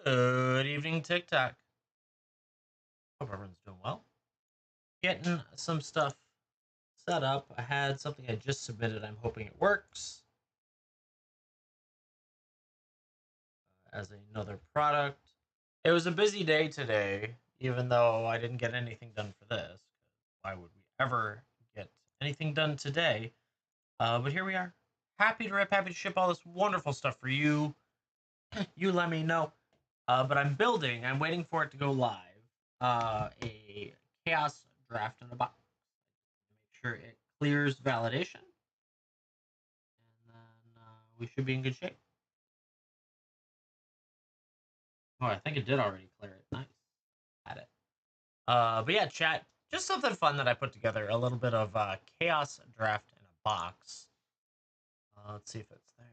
Good evening, TikTok. Hope everyone's doing well. Getting some stuff set up. I had something I just submitted. I'm hoping it works as another product. It was a busy day today, even though I didn't get anything done for this. Why would we ever get anything done today? But here we are. Happy to rip, happy to ship all this wonderful stuff for you. You let me know. But I'm waiting for it to go live. A chaos draft in a box. Make sure it clears validation. And then we should be in good shape. Oh, I think it did already clear it. Nice. Had it. But yeah, chat. Just something fun that I put together. A little bit of chaos draft in a box. Let's see if it's there.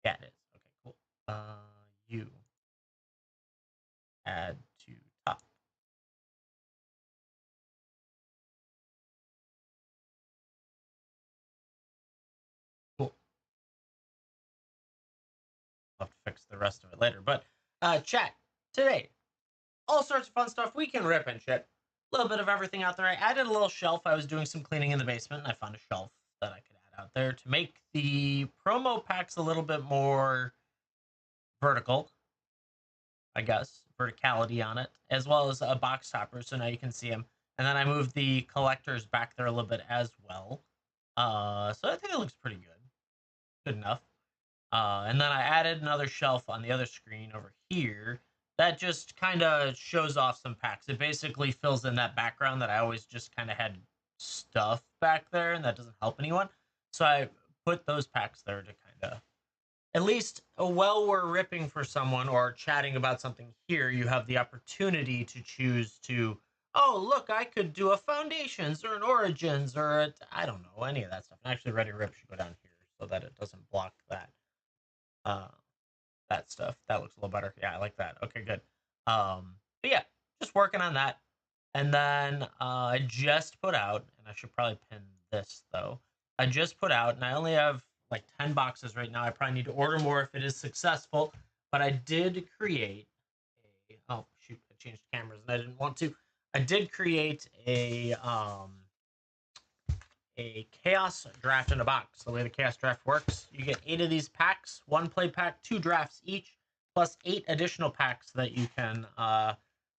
Yeah, it is. Okay, cool. You add to top. Cool. I'll have to fix the rest of it later. But chat today, all sorts of fun stuff. We can rip and shit. A little bit of everything out there. I added a little shelf. I was doing some cleaning in the basement, and I found a shelf that I could add out there to make the promo packs a little bit more vertical, I guess, verticality on it, as well as a box topper, so now you can see them. And then I moved the collectors back there a little bit as well. So I think it looks pretty good. Good enough. And then I added another shelf on the other screen over here that just kind of shows off some packs. It basically fills in that background that I always just kind of had stuff back there, and that doesn't help anyone. So I put those packs there to kind of, at least while we're ripping for someone or chatting about something here, you have the opportunity to choose to, oh, look, I could do a Foundations or an Origins or I don't know, any of that stuff. And actually, Ready Rip should go down here so that it doesn't block that. Uh, that stuff. That looks a little better. Yeah, I like that. Okay, good. But yeah, just working on that. And then I just put out, and I should probably pin this though. I just put out, and I only have like 10 boxes right now. I probably need to order more if it is successful. But I did create a, oh shoot, I changed cameras and I didn't want to. I did create a chaos draft in a box. The way the chaos draft works, you get 8 of these packs, 1 play pack, 2 drafts each, plus 8 additional packs that you can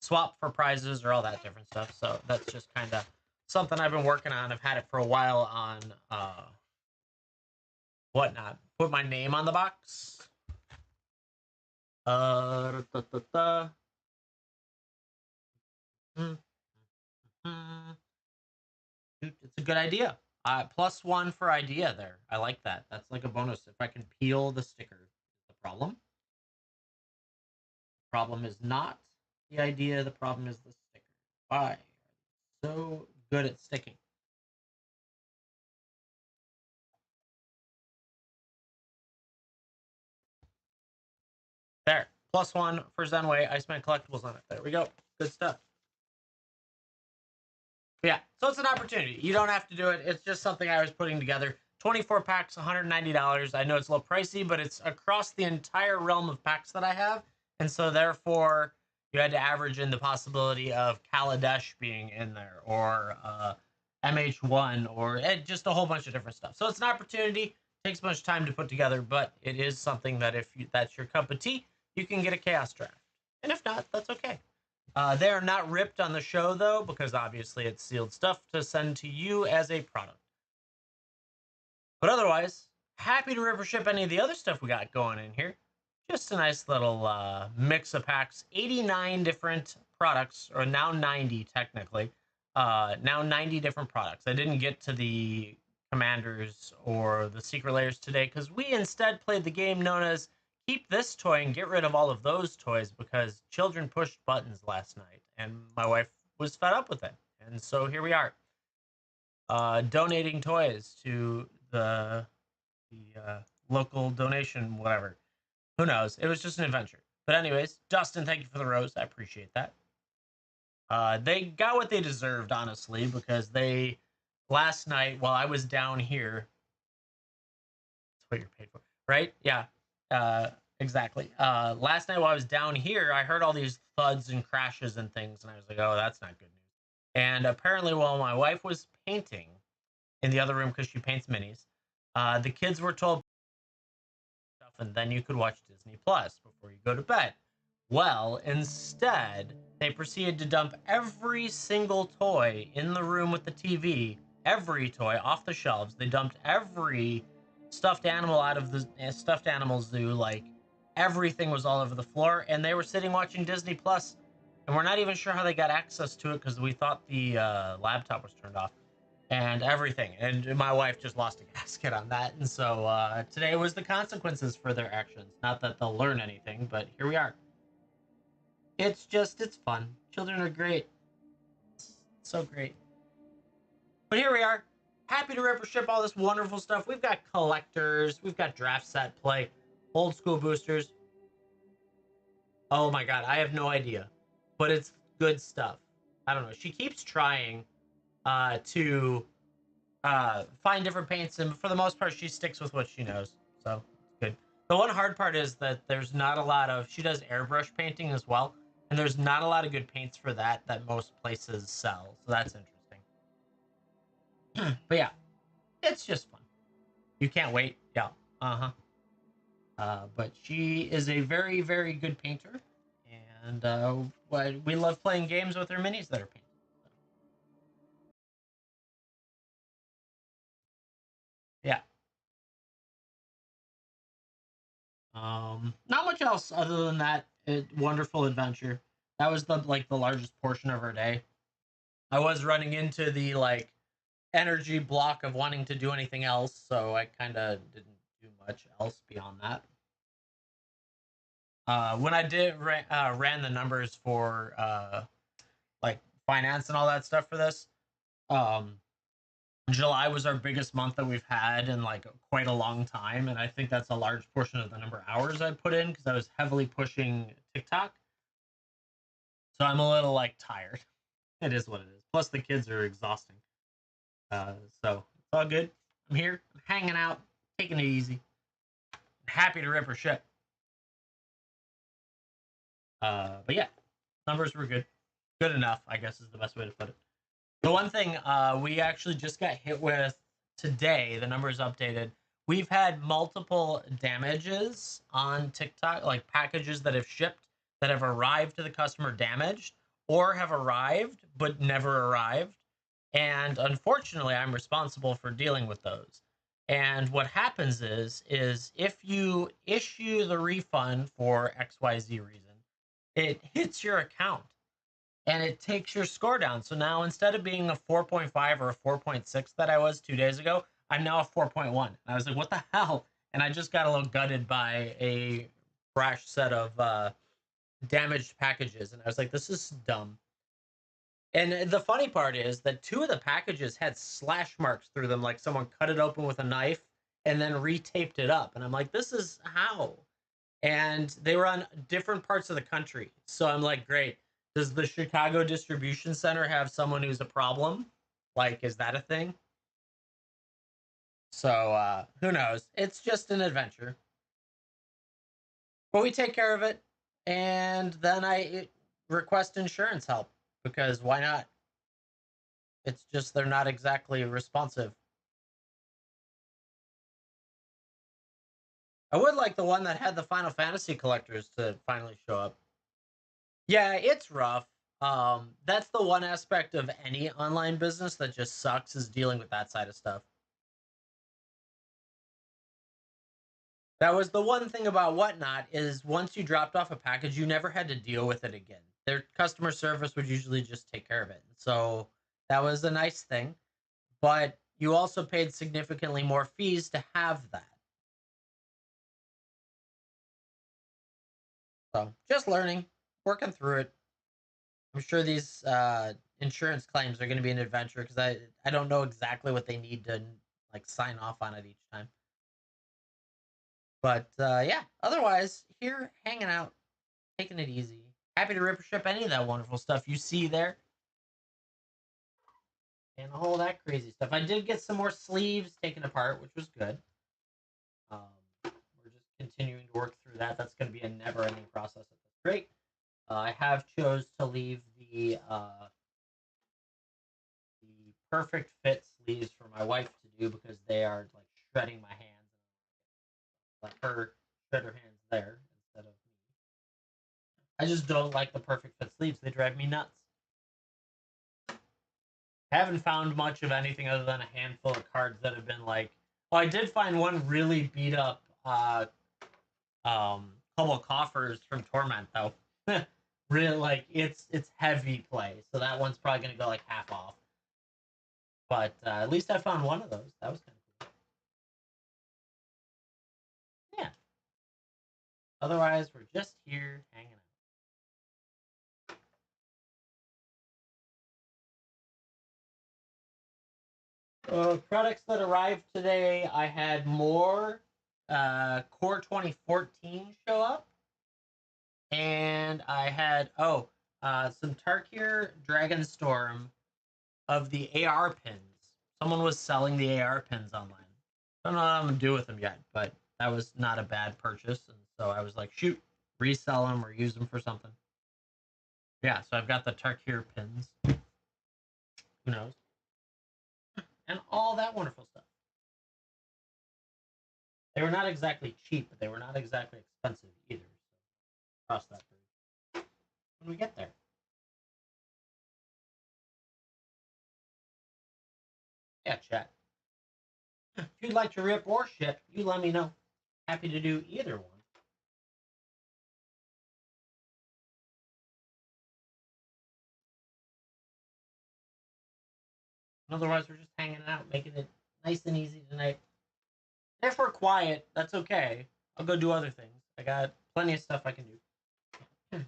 swap for prizes or all that different stuff. So that's just kind of something I've been working on. I've had it for a while on WhatNot. Put my name on the box. Da, da, da, da. Mm, mm. It's a good idea. +1 for idea there. I like that. That's like a bonus. If I can peel the sticker, the problem. Problem is not the idea. The problem is the sticker. Why are they so good at sticking? There. +1 for Zenway. I spent collectibles on it. There we go. Good stuff. But yeah, so it's an opportunity. You don't have to do it. It's just something I was putting together. 24 packs, $190. I know it's a little pricey, but it's across the entire realm of packs that I have. And so therefore, you had to average in the possibility of Kaladesh being in there or MH1 or just a whole bunch of different stuff. So it's an opportunity. Takes much time to put together, but it is something that if that's your cup of tea, you can get a chaos draft. And if not, that's okay. They are not ripped on the show, though, because obviously it's sealed stuff to send to you as a product. But otherwise, happy to rip or ship any of the other stuff we got going in here. Just a nice little mix of packs. 89 different products, or now 90 technically. Now 90 different products. I didn't get to the commanders or the secret layers today because we instead played the game known as keep this toy and get rid of all of those toys because children pushed buttons last night and my wife was fed up with it. And so here we are, donating toys to the local donation, whatever. Who knows? It was just an adventure. But anyways, Dustin, thank you for the rose. I appreciate that. They got what they deserved, honestly, because they last night while I was down here, that's what you're paid for, right? Yeah. exactly. Last night while I was down here, I heard all these thuds and crashes and things, and I was like, "Oh, that's not good news." And apparently, while my wife was painting in the other room because she paints minis, the kids were told stuff, and then you could watch Disney Plus before you go to bed. Well, instead, they proceeded to dump every single toy in the room with the TV, every toy off the shelves. They dumped every stuffed animal out of the stuffed animal zoo. Like everything was all over the floor, and they were sitting watching Disney Plus, and we're not even sure how they got access to it because we thought the laptop was turned off and everything. And my wife just lost a gasket on that. And so today was the consequences for their actions. Not that they'll learn anything, but here we are. It's fun. Children are great. It's so great. But here we are. Happy to rip or ship all this wonderful stuff. We've got collectors, we've got draft set play, old school boosters. Oh my god, I have no idea. But it's good stuff. I don't know. She keeps trying to find different paints, and for the most part, she sticks with what she knows. So it's good. The one hard part is that there's not a lot of. She does airbrush painting as well, and there's not a lot of good paints for that most places sell. So that's interesting. But yeah, it's just fun. You can't wait. Yeah. Uh-huh. But she is a very, very good painter, and we love playing games with her minis that are painted. Yeah. Not much else other than that. Wonderful adventure. That was the largest portion of our day. I was running into the energy block of wanting to do anything else, so I kind of didn't do much else beyond that. When I ran the numbers for like finance and all that stuff for this, um, July was our biggest month that we've had in like quite a long time, and I think that's a large portion of the number of hours I put in because I was heavily pushing TikTok. So I'm a little tired. It is what it is. Plus the kids are exhausting. So it's all good. I'm here. I'm hanging out, taking it easy. Happy to rip or ship. But yeah, numbers were good. Good enough, I guess, is the best way to put it. The one thing we actually just got hit with today, the numbers updated. We've had multiple damages on TikTok, like packages that have shipped that have arrived to the customer damaged or have arrived but never arrived. And unfortunately, I'm responsible for dealing with those. And what happens is if you issue the refund for XYZ reason, it hits your account and it takes your score down. So now instead of being a 4.5 or a 4.6 that I was 2 days ago, I'm now a 4.1. And I was like, what the hell? And I just got a little gutted by a fresh set of damaged packages. And I was like, this is dumb. And the funny part is that two of the packages had slash marks through them, like someone cut it open with a knife and then retaped it up. And I'm like, this is how? And they were on different parts of the country. So I'm like, great. Does the Chicago distribution center have someone who's a problem? Like, is that a thing? So who knows? It's just an adventure. But we take care of it. And then I request insurance help because why not? It's just they're not exactly responsive. I would like the one that had the Final Fantasy collectors to finally show up. Yeah, it's rough. That's the one aspect of any online business that just sucks is dealing with that side of stuff. That was the one thing about WhatNot is once you dropped off a package, you never had to deal with it again. Their customer service would usually just take care of it. So that was a nice thing. But you also paid significantly more fees to have that. So just learning, working through it. I'm sure these insurance claims are going to be an adventure because I don't know exactly what they need to sign off on it each time. But yeah, otherwise here hanging out, taking it easy. Happy to rip or ship any of that wonderful stuff you see there, and all that crazy stuff. I did get some more sleeves taken apart, which was good. We're just continuing to work through through that. That's going to be a never-ending process at this rate. I have chose to leave the perfect fit sleeves for my wife to do because they are like shredding my hands. Let her shred her hands there instead of me. I just don't like the perfect fit sleeves. They drive me nuts. Haven't found much of anything other than a handful of cards that have been like. Well, I did find one really beat up couple coffers from Torment though. Really, like it's heavy play, so that one's probably gonna go like half off. But at least I found one of those. That was kind of cool. Yeah. Otherwise, we're just here hanging out. Products that arrived today, I had more Core 2014 show up. And I had, some Tarkir Dragonstorm of the AR pins. Someone was selling the AR pins online. Don't know what I'm going to do with them yet, but that was not a bad purchase. And so I was like, shoot, resell them or use them for something. Yeah, so I've got the Tarkir pins. Who knows? And all that wonderful stuff. They were not exactly cheap, but they were not exactly expensive either. So cross that bridge when we get there. Yeah, chat. If you'd like to rip or ship, you let me know. Happy to do either one. Otherwise, we're just hanging out, making it nice and easy tonight. If we're quiet, that's okay. I'll go do other things. I got plenty of stuff I can do.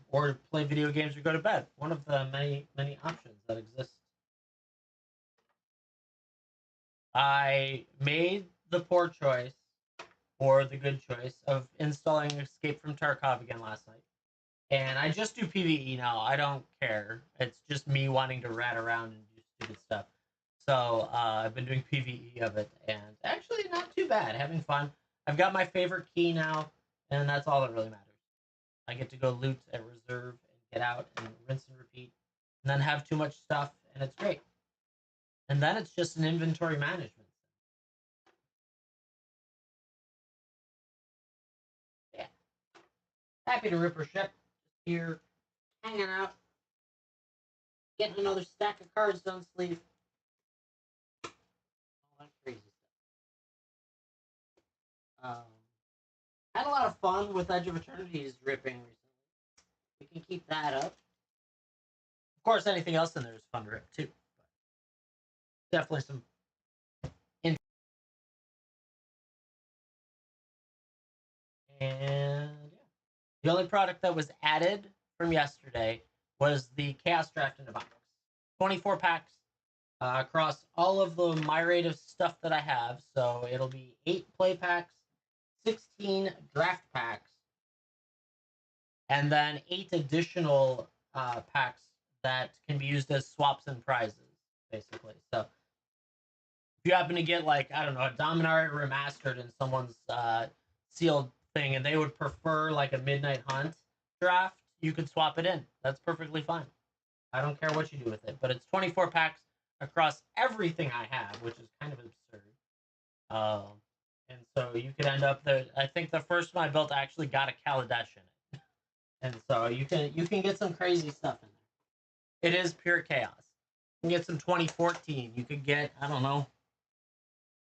Or play video games or go to bed. One of the many, many options that exist. I made the poor choice, or the good choice, of installing Escape from Tarkov again last night. And I just do PvE now. I don't care. It's just me wanting to rat around and do stupid stuff. So I've been doing PvE of it, and actually not too bad. Having fun. I've got my favorite key now, and that's all that really matters. I get to go loot at reserve and get out and rinse and repeat, and then have too much stuff, and it's great. And then it's just an inventory management. Yeah. Happy to rip or ship. Just here, hanging out, getting another stack of cards done sleeve. All that crazy stuff. Had a lot of fun with Edge of Eternity's ripping recently. We can keep that up. Of course, anything else in there is fun to rip too. But definitely some. And yeah, the only product that was added from yesterday was the Chaos Draft in a box. 24 packs across all of the myriad of stuff that I have. So it'll be 8 play packs, 16 draft packs, and then 8 additional packs that can be used as swaps and prizes, basically. So if you happen to get, like, I don't know, a Dominaria remastered in someone's sealed thing, and they would prefer like a Midnight Hunt draft, you could swap it in. That's perfectly fine. I don't care what you do with it, but it's 24 packs across everything I have, which is kind of absurd. And so you could end up there. I think the first one I built actually got a Kaladesh in it, and so you can get some crazy stuff in there. It is pure chaos. You can get some 2014. You could get, I don't know,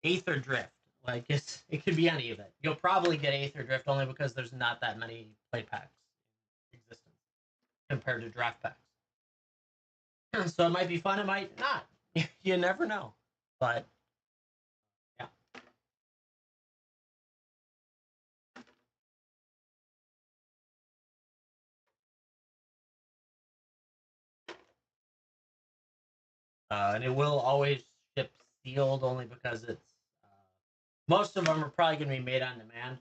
Aether Drift. Like it could be any of it. You'll probably get Aether Drift only because there's not that many play packs in existence compared to draft packs. So it might be fun, it might not. You never know. But yeah. And it will always ship sealed only because it's most of them are probably going to be made on demand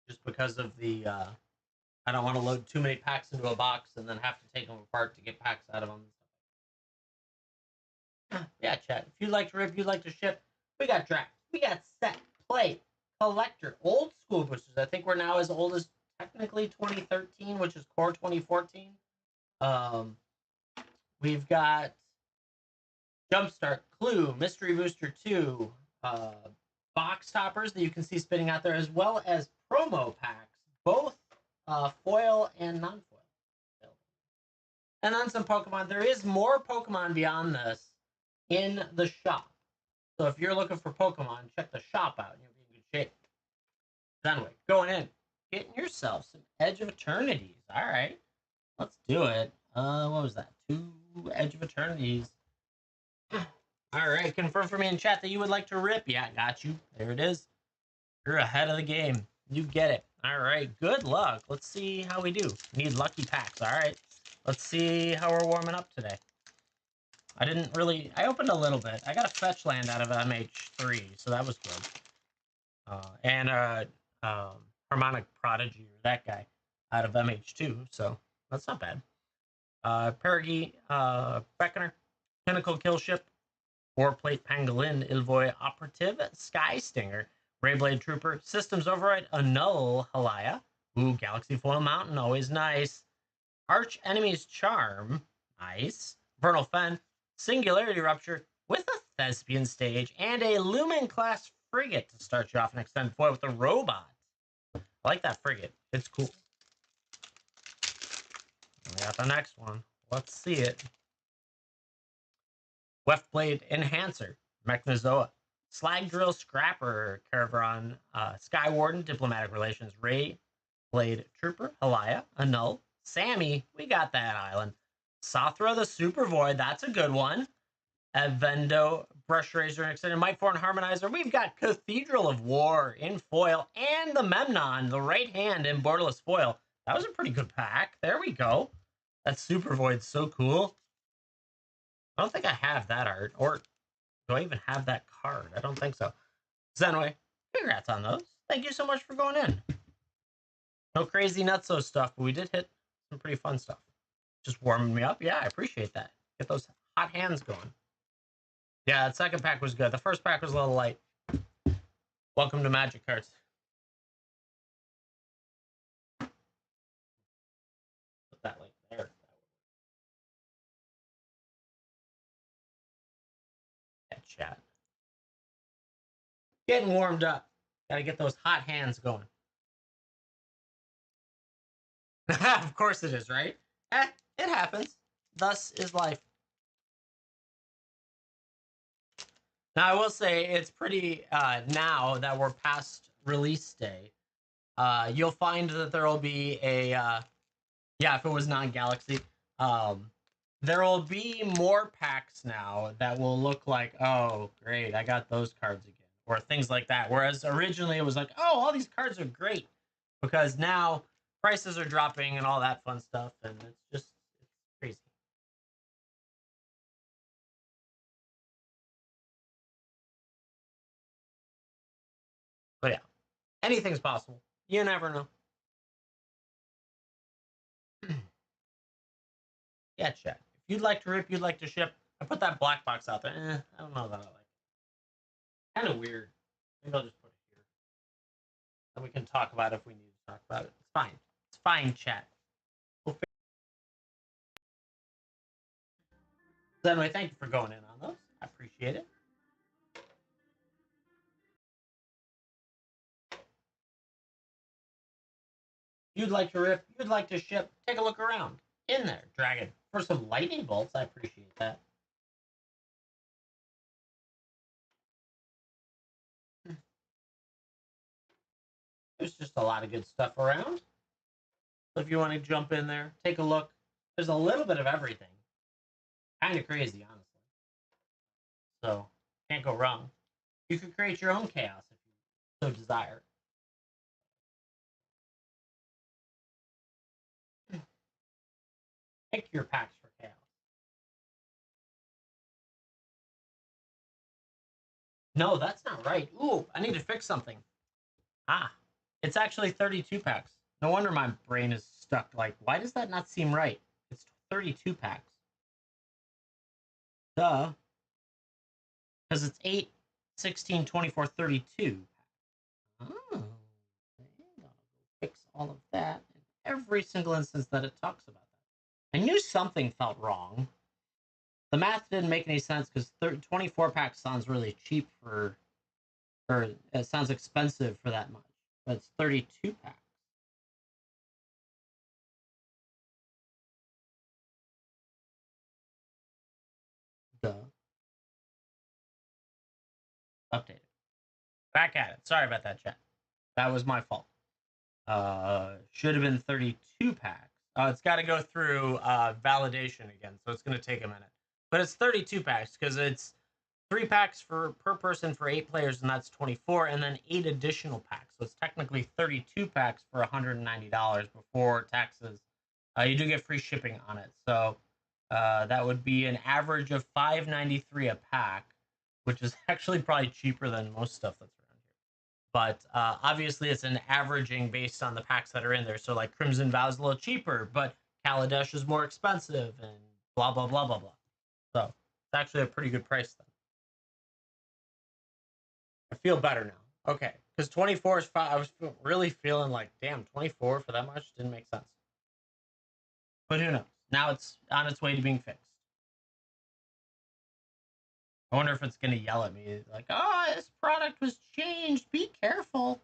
just because of the I don't want to load too many packs into a box and then have to take them apart to get packs out of them. Yeah, chat. If you'd like to rip, you'd like to ship, we got draft, we got set, play, collector, old school boosters. I think we're now as old as technically 2013, which is core 2014. We've got Jumpstart, Clue, Mystery Booster 2, box toppers that you can see spinning out there, as well as promo packs, both foil and non-foil. And then some Pokemon. There is more Pokemon beyond this in the shop. So if you're looking for Pokemon, check the shop out and you'll be in good shape. Anyway, going in, getting yourself some Edge of Eternities. All right, let's do it. What was that? 2 Edge of Eternities. All right, confirm for me in chat that you would like to rip. Yeah, got you. There it is. You're ahead of the game. You get it. All right, good luck. Let's see how we do. Need lucky packs. All right, let's see how we're warming up today. I opened a little bit. I got a fetch land out of MH3, so that was good. And Harmonic Prodigy, or that guy, out of MH2, so that's not bad. Perigi, Beckoner, Pinnacle Killship, Warplate Pangolin, Ilvoy Operative, Sky Stinger, Rayblade Trooper, Systems Override, Annul Halaya, ooh, Galaxy Foil Mountain, always nice. Arch Enemy's Charm, nice. Vernal Fen, Singularity Rupture with a Thespian Stage, and a Lumen class frigate to start you off an extended foil with a robot. I like that frigate. It's cool. We got the next one. Let's see it. Weftblade Enhancer, Mechnozoa, Slag Drill Scrapper, Caravan, Skywarden, Diplomatic Relations, Ray Blade Trooper, Halaya, Annul, Sammy, we got that island. Sothra the Super Void, that's a good one. Evendo, Brush Razor, and Extended Mightform Harmonizer. We've got Cathedral of War in foil, and the Memnon, the right hand in borderless foil. That was a pretty good pack. There we go. That Super Void's so cool. I don't think I have that art, or do I even have that card? I don't think so. So anyway, congrats on those. Thank you so much for going in. No crazy nutso stuff, but we did hit some pretty fun stuff. Just warming me up. Yeah, I appreciate that. Get those hot hands going. Yeah, that second pack was good. The first pack was a little light. Welcome to Magic Cards. Put that like there. Yeah, chat. Getting warmed up. Gotta get those hot hands going. Of course it is, right? It happens. Thus is life. Now, I will say it's pretty, now that we're past release day, you'll find that there will be a, yeah, if it was non-Galaxy, there will be more packs now that will look like, oh, great, I got those cards again, or things like that. Whereas originally it was like, oh, all these cards are great, because now prices are dropping and all that fun stuff, and it's crazy. But yeah, anything's possible. You never know. Yeah, chat. If you'd like to rip, you'd like to ship. I put that black box out there. I don't know that I like it. Kind of weird. Maybe I'll just put it here. And we can talk about it if we need to talk about it. It's fine. It's fine, chat. So anyway, thank you for going in on those. I appreciate it. You'd like to rip, you'd like to ship, take a look around. In there, Dragon. For some lightning bolts, I appreciate that. There's just a lot of good stuff around. So if you want to jump in there, take a look. There's a little bit of everything. Kind of crazy, honestly. So, can't go wrong. You could create your own chaos if you so desire. Pick your packs for chaos. No, that's not right. Ooh, I need to fix something. Ah, it's actually 32 packs. No wonder my brain is stuck. Like, why does that not seem right? It's 32 packs. Duh. Because it's 8, 16, 24, 32. Oh. fix all of that in every single instance that it talks about that. I knew something felt wrong. The math didn't make any sense because 24 packs sounds really cheap or it sounds expensive for that much. But it's 32 packs. Duh. Updated. Back at it. Sorry about that, chat. That was my fault. Should have been 32 packs. It's got to go through validation again, so it's going to take a minute. But it's 32 packs because it's 3 packs per person for 8 players, and that's 24, and then 8 additional packs. So it's technically 32 packs for $190 before taxes. You do get free shipping on it, so that would be an average of $5.93 a pack, which is actually probably cheaper than most stuff that's around here. But obviously, it's an averaging based on the packs that are in there. So like Crimson Vow is a little cheaper, but Kaladesh is more expensive, and blah blah blah blah blah. So it's actually a pretty good price then. I feel better now. Okay, because 24 is fine. I was really feeling like, damn, 24 for that much didn't make sense. But who knows? Now it's on its way to being fixed. I wonder if it's going to yell at me like, oh, this product was changed. Be careful.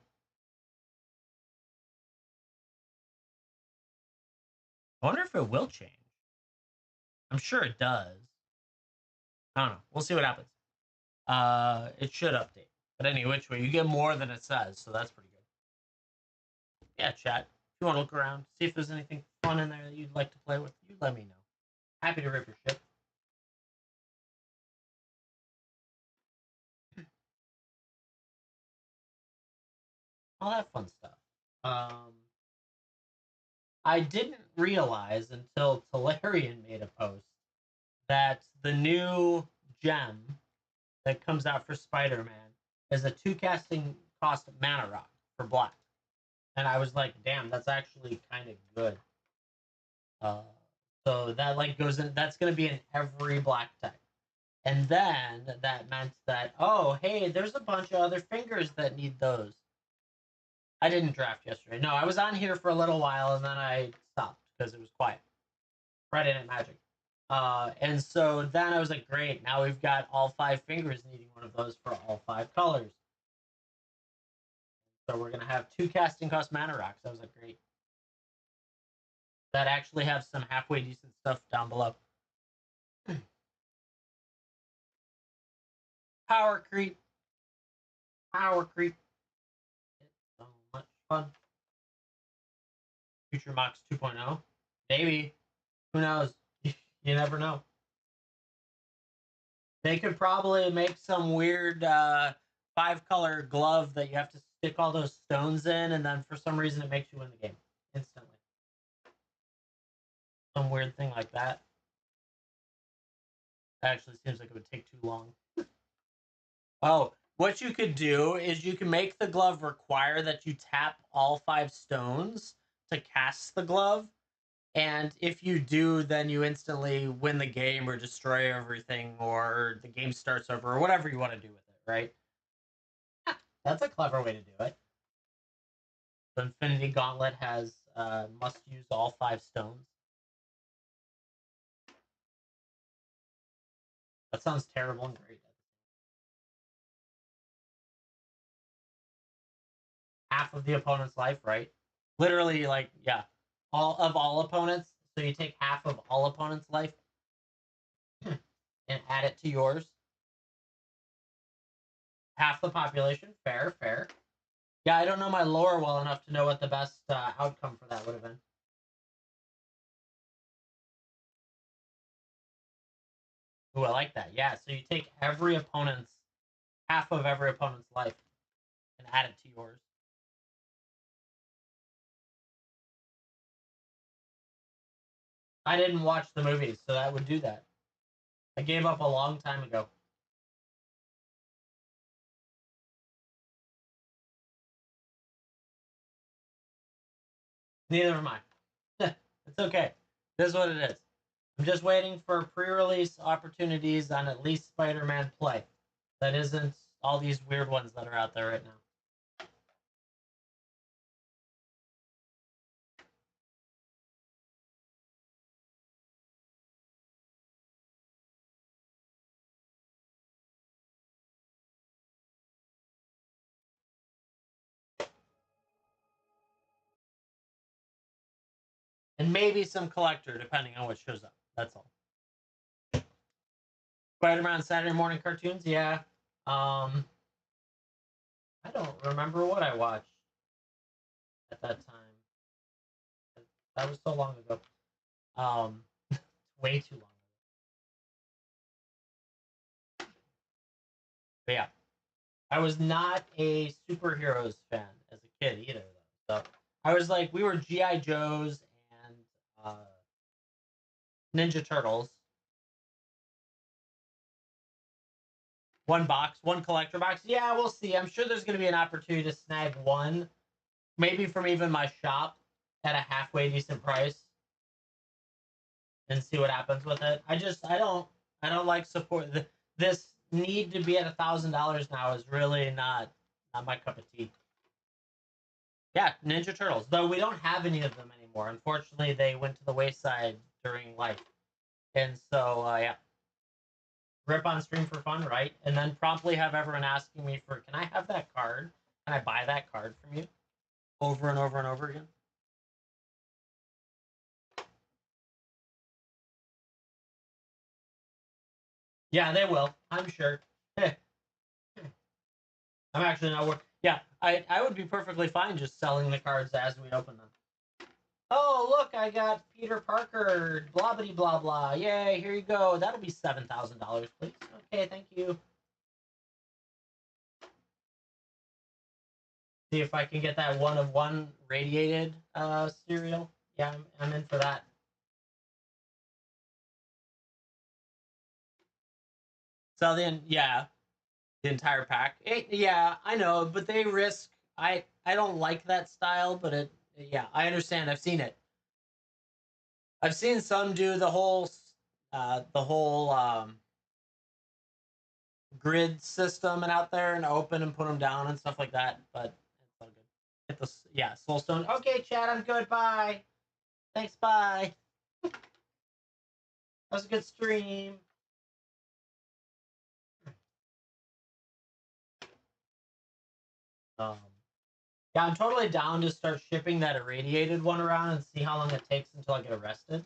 I wonder if it will change. I'm sure it does. I don't know. We'll see what happens. It should update. But anyway, which way, you get more than it says, so that's pretty good. Yeah, chat. If you want to look around, see if there's anything fun in there that you'd like to play with, you let me know. Happy to rip your shit. All that fun stuff. I didn't realize until Talarian made a post that the new gem that comes out for Spider-Man is a 2 casting cost mana rock for black. And I was like, damn, that's actually kind of good. So that like goes in, that's going to be in every black deck. And then that meant that, oh, hey, there's a bunch of other fingers that need those. I didn't draft yesterday. No, I was on here for a little while and then I stopped because it was quiet. Friday Night Magic. And so then I was like, great, now we've got all 5 fingers needing one of those for all 5 colors. So we're going to have 2 casting cost mana rocks. I was like, great. That actually have some halfway decent stuff down below. Power creep. Power creep. It's so much fun. Future Mox 2.0. Maybe. Who knows? You never know. They could probably make some weird 5-color glove that you have to stick all those stones in, and then for some reason it makes you win the game instantly. Some weird thing like that. That actually seems like it would take too long. Oh, what you could do is you can make the glove require that you tap all 5 stones to cast the glove. And if you do, then you instantly win the game or destroy everything or the game starts over or whatever you want to do with it, right? That's a clever way to do it. The Infinity Gauntlet has must use all 5 stones. That sounds terrible and great. Half of the opponent's life, right? Literally, like, yeah, all opponents. So you take half of all opponents' life and add it to yours. Half the population, fair, fair. Yeah, I don't know my lore well enough to know what the best outcome for that would have been. Ooh, I like that. Yeah, so you take half of every opponent's life and add it to yours. I didn't watch the movies, so that would do that. I gave up a long time ago. Neither am I. It's okay. This is what it is. I'm just waiting for pre-release opportunities on at least Spider-Man Play. That isn't all these weird ones that are out there right now. And maybe some collector, depending on what shows up. That's all. Spider-Man Saturday morning cartoons, yeah. I don't remember what I watched at that time. That was so long ago. Way too long ago. But yeah, I was not a superheroes fan as a kid either, though. So I was like, we were GI Joes and Ninja Turtles. One box, one collector box. Yeah, we'll see. I'm sure there's going to be an opportunity to snag one, maybe from even my shop at a halfway decent price, and see what happens with it. I don't like support. This need to be at $1,000 now is really not my cup of tea. Yeah, Ninja Turtles. Though we don't have any of them anymore. Unfortunately, they went to the wayside during life, and so yeah, rip on stream for fun, right? And then promptly have everyone asking me for, can I have that card? Can I buy that card from you? Over and over and over again. Yeah, they will. I'm sure. I'm actually not work. Yeah, I would be perfectly fine just selling the cards as we open them. Oh, look, I got Peter Parker, blah, blah, blah, blah. Yay, here you go. That'll be $7,000, please. Okay, thank you. See if I can get that one of one radiated cereal. Yeah, I'm in for that. So then, yeah, the entire pack. Yeah, I know, but they risk. I don't like that style, but yeah, I understand. I've seen it. I've seen some do the whole grid system and out there and open and put them down and stuff like that. But it's all good. Hit the yeah Soulstone. Okay, Chad, I'm good. Bye. Thanks. Bye. That was a good stream. Um, yeah, I'm totally down to start shipping that irradiated one around and see how long it takes until I get arrested.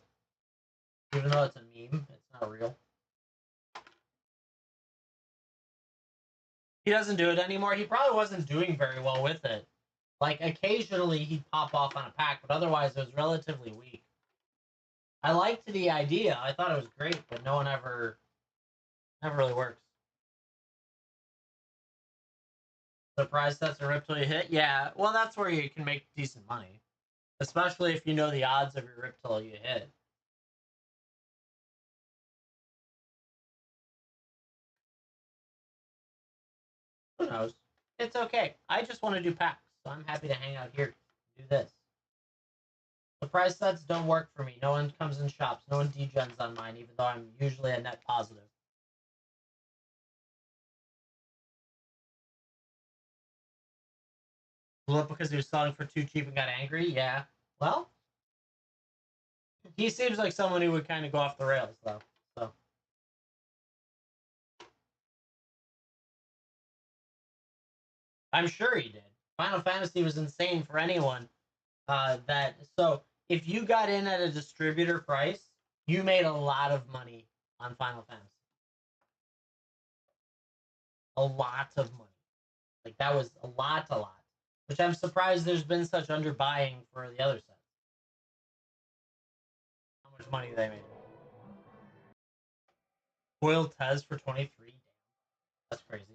Even though it's a meme, it's not real. He doesn't do it anymore. He probably wasn't doing very well with it. Like occasionally he'd pop off on a pack, but otherwise it was relatively weak. I liked the idea. I thought it was great, but no one ever never really works. Surprise sets a rip till you hit? Yeah. Well, that's where you can make decent money. Especially if you know the odds of your rip till you hit. Who knows? It's okay. I just want to do packs, so I'm happy to hang out here. Do this. Surprise sets don't work for me. No one comes in shops. No one degens on mine, even though I'm usually a net positive. Blew up because he was selling for too cheap and got angry? Yeah. Well, he seems like someone who would kind of go off the rails, though. So I'm sure he did. Final Fantasy was insane for anyone. That so if you got in at a distributor price, you made a lot of money on Final Fantasy. A lot of money. Like that was a lot, a lot. Which I'm surprised there's been such underbuying for the other sets. How much money they made. Foiled Tez for 23. Damn, that's crazy.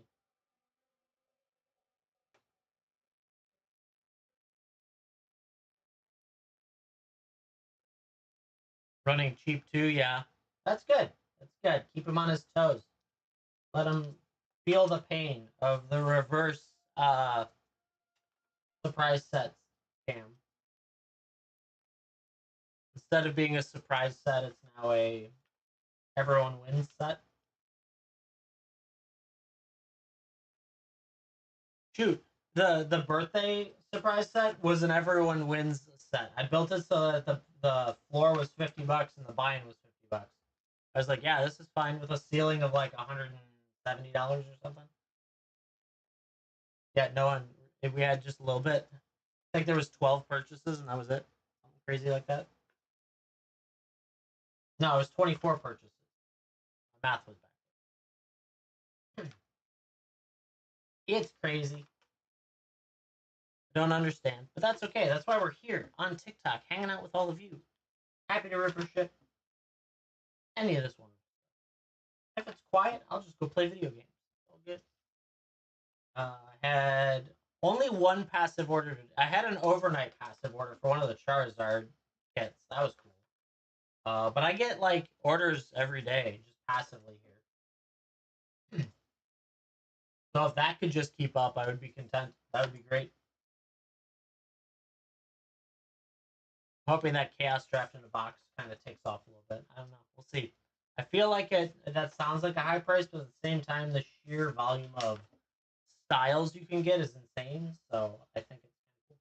Running cheap too, yeah. That's good. That's good. Keep him on his toes. Let him feel the pain of the reverse surprise sets scam. Instead of being a surprise set, it's now a everyone wins set. Shoot, the birthday surprise set was an everyone wins set. I built it so that the floor was $50 and the buy-in was $50. I was like, yeah, this is fine with a ceiling of like $170 or something. Yeah, no one. If we had just a little bit, I think there was 12 purchases and that was it. Something crazy like that. No, it was 24 purchases. My math was back. It's crazy. I don't understand, but that's okay. That's why we're here on TikTok, hanging out with all of you. Happy to rip or ship any of this one. If it's quiet, I'll just go play video games. All good. I had only one passive order. I had an overnight passive order for one of the Charizard kits. That was cool. But I get like orders every day, just passively here. So if that could just keep up, I would be content. That would be great. Hoping that Chaos Draft in the box kind of takes off a little bit. I don't know. We'll see. I feel like that sounds like a high price, but at the same time, the sheer volume of styles you can get is insane. So I think it's kind of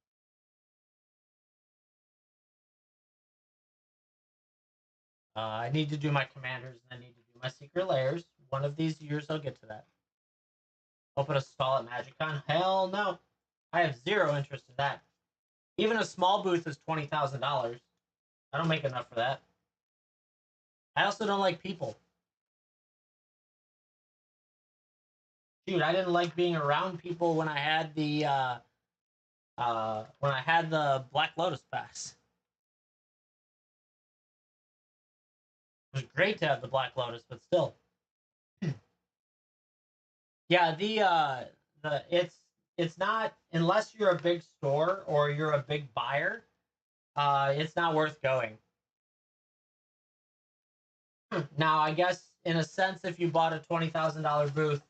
cool. I need to do my commanders and I need to do my secret layers. One of these years, I'll get to that. Open a stall at MagicCon? Hell no. I have zero interest in that. Even a small booth is $20,000. I don't make enough for that. I also don't like people. Dude, I didn't like being around people when I had the Black Lotus pass. It was great to have the Black Lotus, but still. Yeah, the it's not, unless you're a big store or you're a big buyer, it's not worth going. Now, I guess in a sense, if you bought a $20,000 booth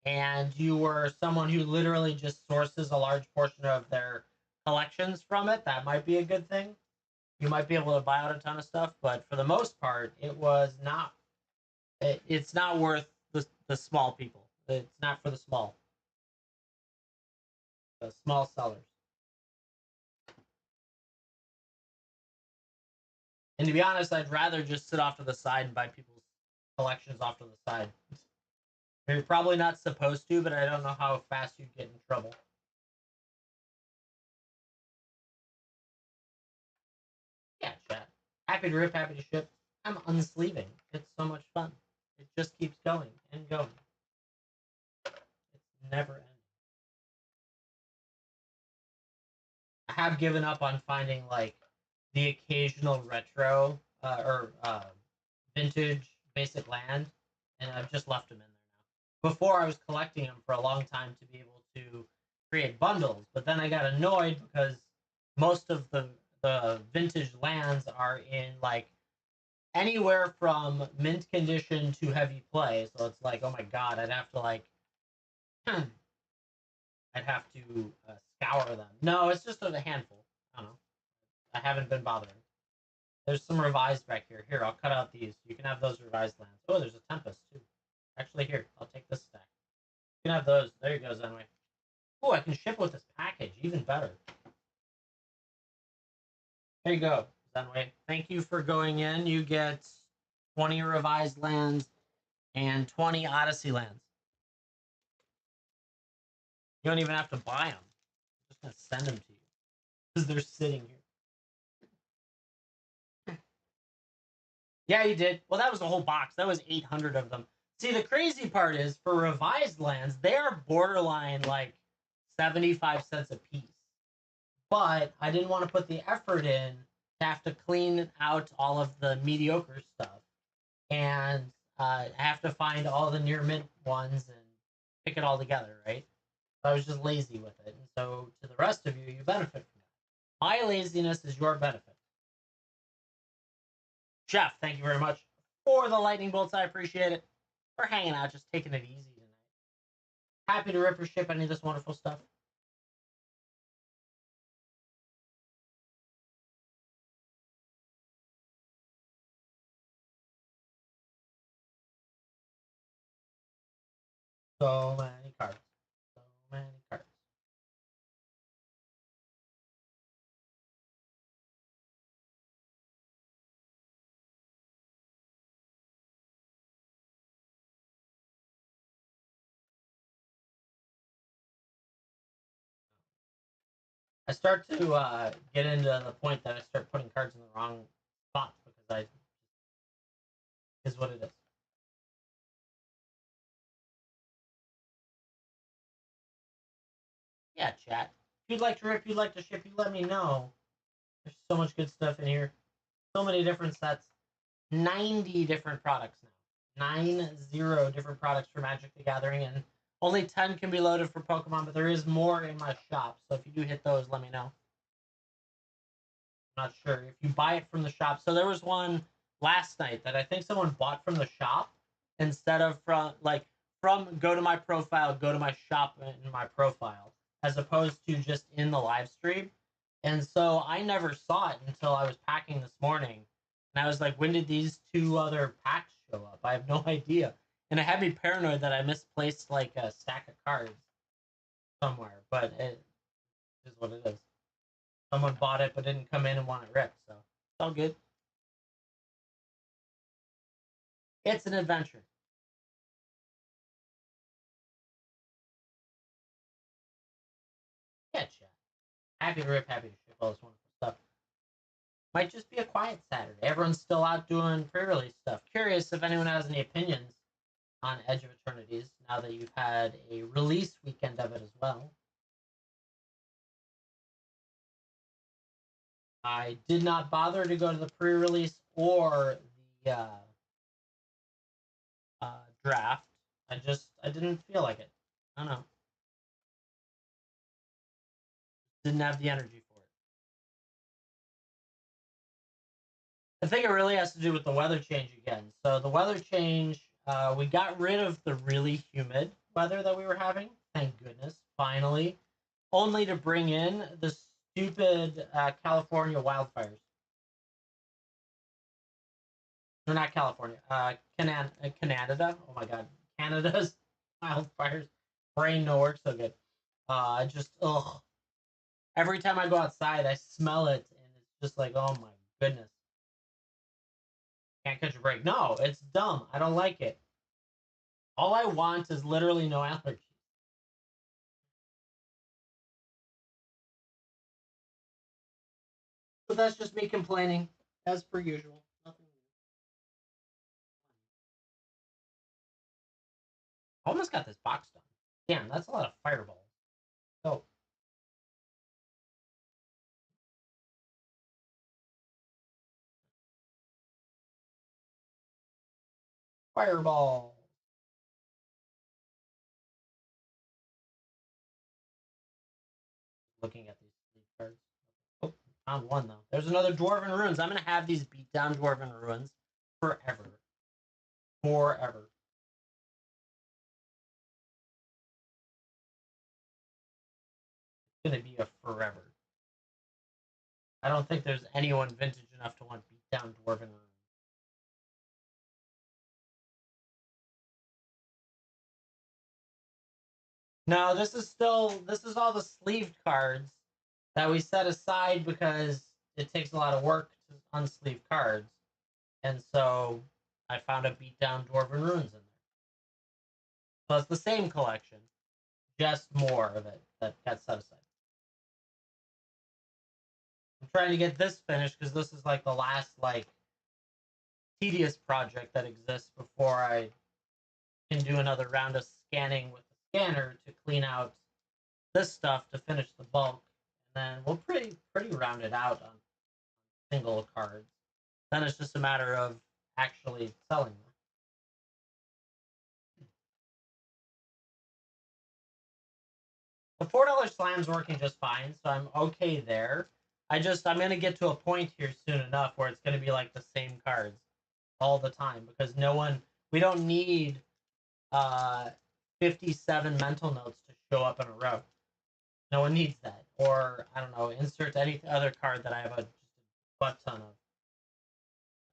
and you were someone who literally just sources a large portion of their collections from it, that might be a good thing. You might be able to buy out a ton of stuff, but for the most part, it was not. It's not worth the small people. It's not for the small sellers. And to be honest, I'd rather just sit off to the side and buy people's collections off to the side. You're probably not supposed to, but I don't know how fast you'd get in trouble. Yeah, chat. Happy to rip, happy to ship. I'm unsleeving. It's so much fun. It just keeps going and going. It's never ending. I have given up on finding like the occasional retro or vintage basic land, and I've just left them in there now. Before I was collecting them for a long time to be able to create bundles, but then I got annoyed because most of the vintage lands are in like anywhere from mint condition to heavy play. So it's like, oh my god, I'd have to like, I'd have to scour them. No, it's just a handful. I don't know. I haven't been bothering. There's some revised back here. Here, I'll cut out these. You can have those revised lands. Oh, there's a Tempest too. Actually, here, I'll take this stack. You can have those. There you go, Zenway. Oh, I can ship with this package. Even better. There you go, Zenway. Thank you for going in. You get 20 revised lands and 20 Odyssey lands. You don't even have to buy them. I'm just going to send them to you because they're sitting here. Yeah, you did. Well, that was a whole box. That was 800 of them. See, the crazy part is for revised lands, they are borderline like 75 cents a piece. But I didn't want to put the effort in to have to clean out all of the mediocre stuff and have to find all the near mint ones and pick it all together, right? So I was just lazy with it. And so to the rest of you, you benefit from that. My laziness is your benefit. Jeff, thank you very much for the lightning bolts. I appreciate it. For hanging out, just taking it easy tonight. Happy to rip or ship any of this wonderful stuff. So many cards. So many cards. I start to get into the point that I start putting cards in the wrong spots because is what it is. Yeah, chat. If you'd like to rip, you'd like to ship, you let me know. There's so much good stuff in here. So many different sets. 90 different products now. 90 different products for Magic the Gathering, and only 10 can be loaded for Pokemon, but there is more in my shop. So if you do hit those, let me know. I'm not sure. If you buy it from the shop. So there was one last night that I think someone bought from the shop instead of from go to my profile, go to my shop in my profile, as opposed to just in the live stream. And so I never saw it until I was packing this morning. And I was like, when did these two other packs show up? I have no idea. And it had me paranoid that I misplaced like a stack of cards somewhere. But it is what it is. Someone bought it but didn't come in and want it ripped. So it's all good. It's an adventure. Yeah, chat. Happy to rip, happy to ship all this wonderful stuff. Might just be a quiet Saturday. Everyone's still out doing pre-release stuff. Curious if anyone has any opinions on Edge of Eternities now that you've had a release weekend of it as well. I did not bother to go to the pre-release or the draft. I didn't feel like it. I don't know. Didn't have the energy for it. I think it really has to do with the weather change again. So the weather change, we got rid of the really humid weather that we were having. Thank goodness, finally. Only to bring in the stupid California wildfires. Or not California, Canada. Oh my God, Canada's wildfires. Brain no work so good. Just ugh. Every time I go outside, I smell it, and it's just like, oh my goodness. Can't catch a break. No, it's dumb. I don't like it. All I want is literally no allergies. But that's just me complaining, as per usual. Nothing new. Almost got this box done. Damn, that's a lot of fireballs. So, fireball. Looking at these cards. Oh, found one though. There's another Dwarven Ruins. I'm gonna have these beat down Dwarven Ruins forever. Forever. It's gonna be a forever. I don't think there's anyone vintage enough to want beat down Dwarven Ruins. No, this is all the sleeved cards that we set aside because it takes a lot of work to unsleeve cards. And so I found a beat down Dwarven Ruins in there. So it's the same collection, just more of it that got set aside. I'm trying to get this finished because this is like the last like tedious project that exists before I can do another round of scanning with the scanner to clean out this stuff to finish the bulk, and then we'll pretty round it out on single cards. Then it's just a matter of actually selling them. The $4 slam's working just fine, so I'm okay there. I'm gonna get to a point here soon enough where it's gonna be like the same cards all the time because we don't need uh 57 mental notes to show up in a row. No one needs that. Or I don't know, insert any other card that I have a butt ton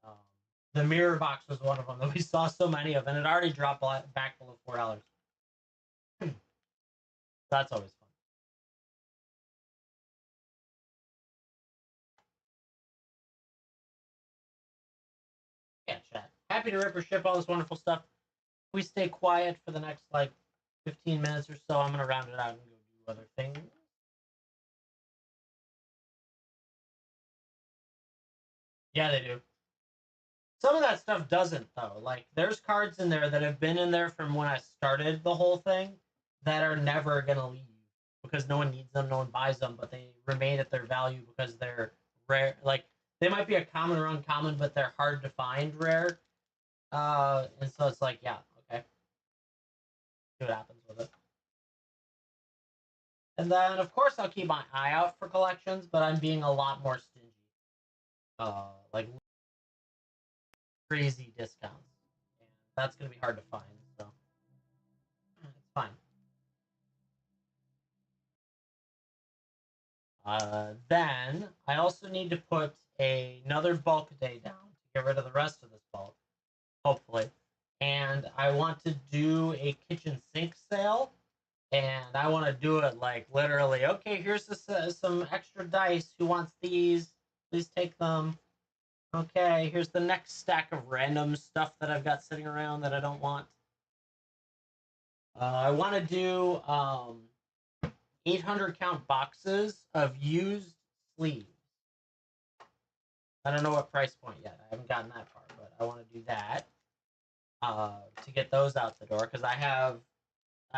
of. The mirror box was one of them that we saw so many of, and it already dropped back below $4. That's always fun. Yeah, chat. Happy to rip or ship all this wonderful stuff. We stay quiet for the next like 15 minutes or so. I'm gonna round it out and go do other things. Yeah, they do. Some of that stuff doesn't though. Like there's cards in there that have been in there from when I started the whole thing that are never gonna leave because no one needs them, no one buys them, but they remain at their value because they're rare. Like they might be a common or uncommon, but they're hard to find rare. And so it's like, yeah, okay, see what happens with it. And then of course I'll keep my eye out for collections, but I'm being a lot more stingy. Like crazy discounts, and that's gonna be hard to find. So it's fine. Then I also need to put another bulk day down to get rid of the rest of this bulk, hopefully. And I want to do a kitchen sink sale, and I want to do it like literally. Okay, here's some extra dice. Who wants these? Please take them. Okay, here's the next stack of random stuff that I've got sitting around that I don't want. I want to do 800 count boxes of used sleeves. I don't know what price point yet. I haven't gotten that far, but I want to do that to get those out the door because I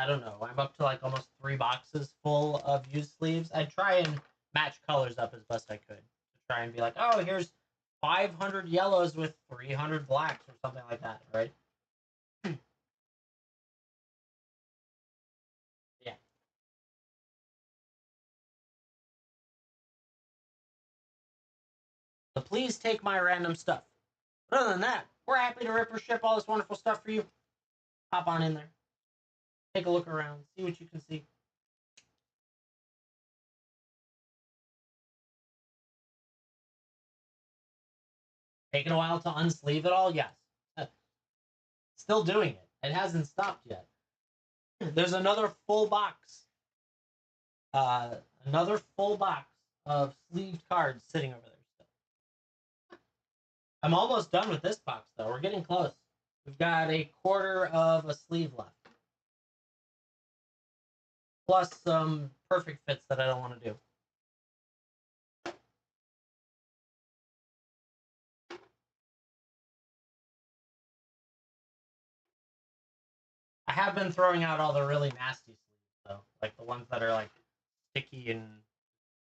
don't know, I'm up to like almost 3 boxes full of used sleeves. I'd try and match colors up as best I could to try and be like, oh, here's 500 yellows with 300 blacks or something like that, right? Yeah. So please take my random stuff. But other than that, we're happy to rip or ship all this wonderful stuff for you. Hop on in there, take a look around, see what you can see. Taking a while to unsleeve it all? Yes. Still doing it. It hasn't stopped yet. There's uh, another full box of sleeved cards sitting over there still. I'm almost done with this box though. We're getting close. We've got a quarter of a sleeve left, plus some perfect fits that I don't want to do. I have been throwing out all the really nasty sleeves though, like the ones that are like sticky and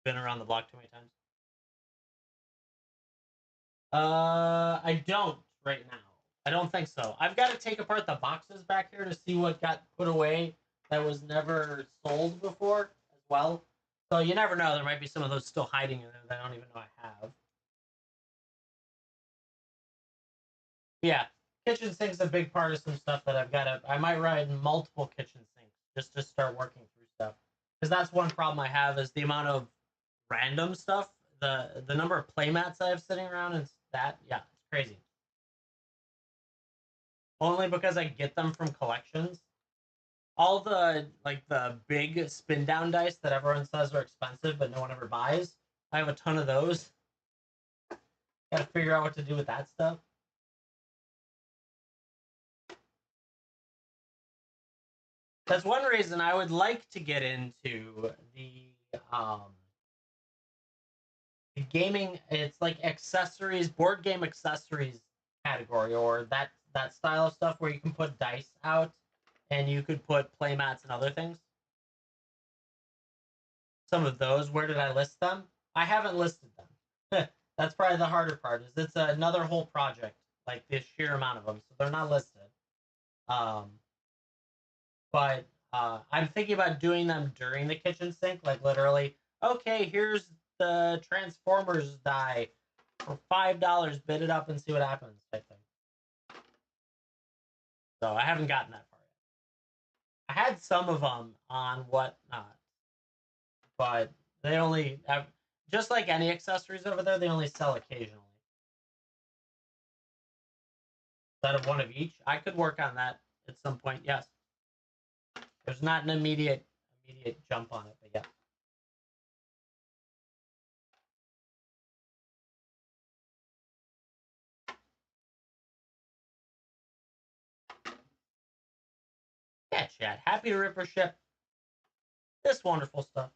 been around the block too many times. I don't right now. I don't think so. I've got to take apart the boxes back here to see what got put away that was never sold before as well. So you never know. There might be some of those still hiding in there that I don't even know I have. Yeah, kitchen sink's a big part of some stuff that I've got to. I might ride multiple kitchen sinks just to start working through stuff because that's one problem I have is the amount of random stuff. The number of playmats I have sitting around and that yeah, it's crazy. Only because I get them from collections. All the like the big spin down dice that everyone says are expensive but no one ever buys. I have a ton of those. Got to figure out what to do with that stuff. That's one reason I would like to get into um the gaming. It's like accessories, board game accessories category, or that style of stuff where you can put dice out and you could put playmats and other things. Some of those. Where did I list them? I haven't listed them. That's probably the harder part. Is it's another whole project, like the sheer amount of them, so they're not listed. Um, but I'm thinking about doing them during the kitchen sink, like literally. Okay, here's the Transformers die for $5. Bid it up and see what happens, type thing. So I haven't gotten that far yet. I had some of them on WhatNot, but they only have, just like any accessories over there, they only sell occasionally. Instead of one of each, I could work on that at some point. Yes, there's not an immediate jump on it, but yeah. Yeah, chat. Happy to rip or ship this wonderful stuff.